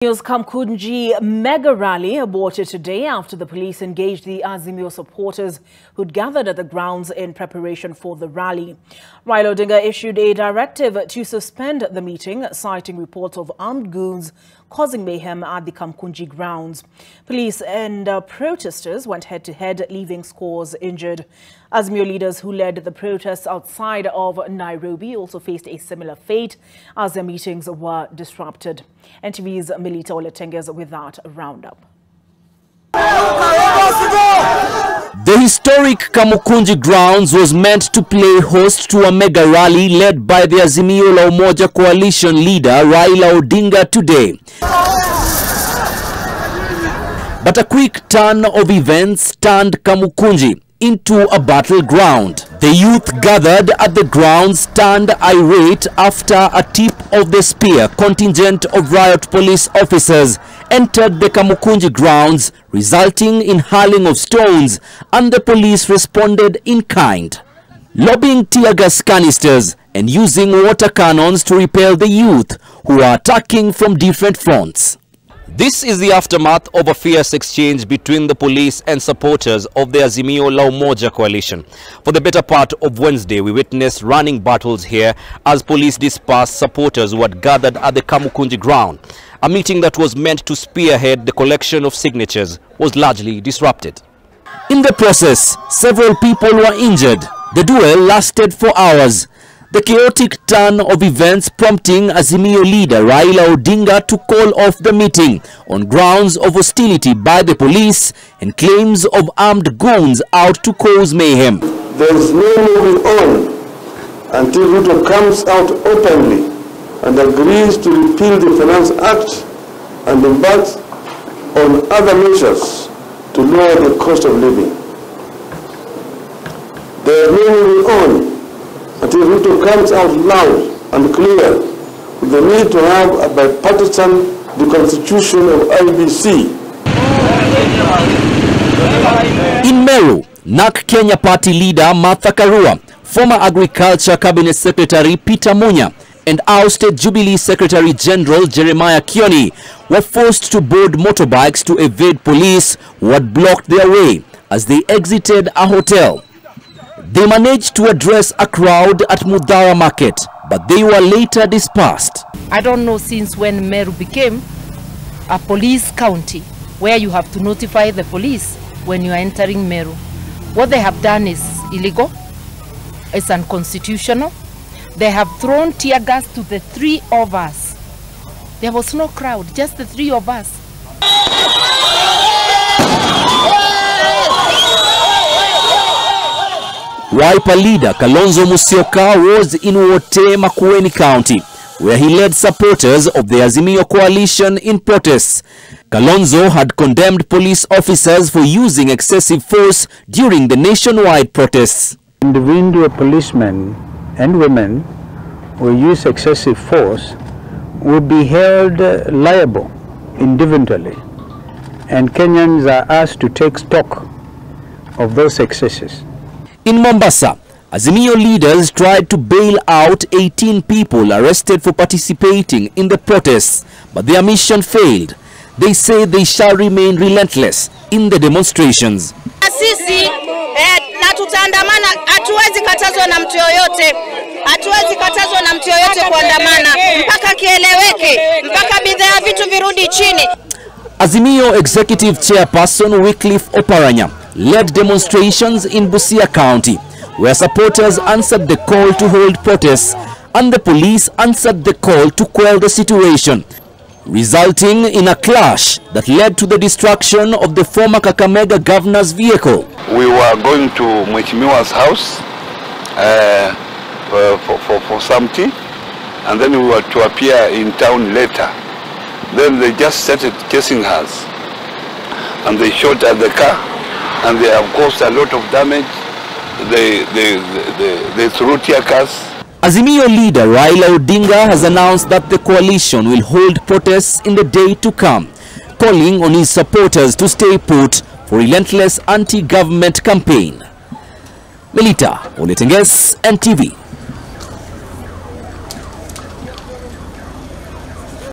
Kamukunji mega rally aborted today after the police engaged the Azimio supporters who'd gathered at the grounds in preparation for the rally. Raila Odinga issued a directive to suspend the meeting, citing reports of armed goons causing mayhem at the Kamukunji grounds. Police and protesters went head-to-head, leaving scores injured. Azimio leaders who led the protests outside of Nairobi also faced a similar fate as their meetings were disrupted. NTV's Melita Oletenges with that roundup. The historic Kamukunji grounds was meant to play host to a mega rally led by the Azimio la Umoja coalition leader Raila Odinga today. But a quick turn of events turned Kamukunji into a battleground. The youth gathered at the grounds turned irate after a tip of the spear contingent of riot police officers entered the Kamukunji grounds, resulting in hurling of stones, and the police responded in kind, lobbing tear gas canisters and using water cannons to repel the youth who are attacking from different fronts. This is the aftermath of a fierce exchange between the police and supporters of the Azimio la Umoja coalition. For the better part of Wednesday, we witnessed running battles here as police dispersed supporters who had gathered at the Kamukunji ground. A meeting that was meant to spearhead the collection of signatures was largely disrupted. In the process, several people were injured. The duel lasted for hours. The chaotic turn of events prompting Azimio leader Raila Odinga to call off the meeting on grounds of hostility by the police and claims of armed goons out to cause mayhem. There is no moving on until Ruto comes out openly and agrees to repeal the Finance Act and embarks on other measures to lower the cost of living. There is no moving on until Ruto comes out loud and clear with the need to have a bipartisan reconstitution of IBC. In Meru, NARC Kenya Party leader Martha Karua, former Agriculture Cabinet Secretary Peter Munya, and ousted Jubilee Secretary General Jeremiah Kioni were forced to board motorbikes to evade police who had blocked their way as they exited a hotel. They managed to address a crowd at Mudhara Market, but they were later dispersed. I don't know since when Meru became a police county where you have to notify the police when you are entering Meru. What they have done is illegal, it's unconstitutional. They have thrown tear gas to the three of us. There was no crowd, just the three of us. Wiper leader Kalonzo Musyoka was in Wote, Makueni County, where he led supporters of the Azimio coalition in protests. Kalonzo had condemned police officers for using excessive force during the nationwide protests. Individual policemen and women who use excessive force will be held liable individually, and Kenyans are asked to take stock of those excesses. In Mombasa, Azimio leaders tried to bail out 18 people arrested for participating in the protests, but their mission failed. They say they shall remain relentless in the demonstrations. Sisi na tutaandamana, hatuwezi katazwa na mtu yoyote. Hatuwezi katazwa na mtu yoyote kuandamana mpaka kieleweke, mpaka bidhaa vitu virudi chini. Azimio Executive Chairperson Wycliffe Oparanya led demonstrations in Busia County, where supporters answered the call to hold protests and the police answered the call to quell the situation, resulting in a clash that led to the destruction of the former Kakamega governor's vehicle. We were going to Mheshimiwa's house for some tea, and then we were to appear in town later. Then they just started chasing us, and they shot at the car, and they have caused a lot of damage. They threw tear gas. Azimio leader Raila Odinga has announced that the coalition will hold protests in the day to come, calling on his supporters to stay put for relentless anti-government campaign. Melita Oletenges, NTV.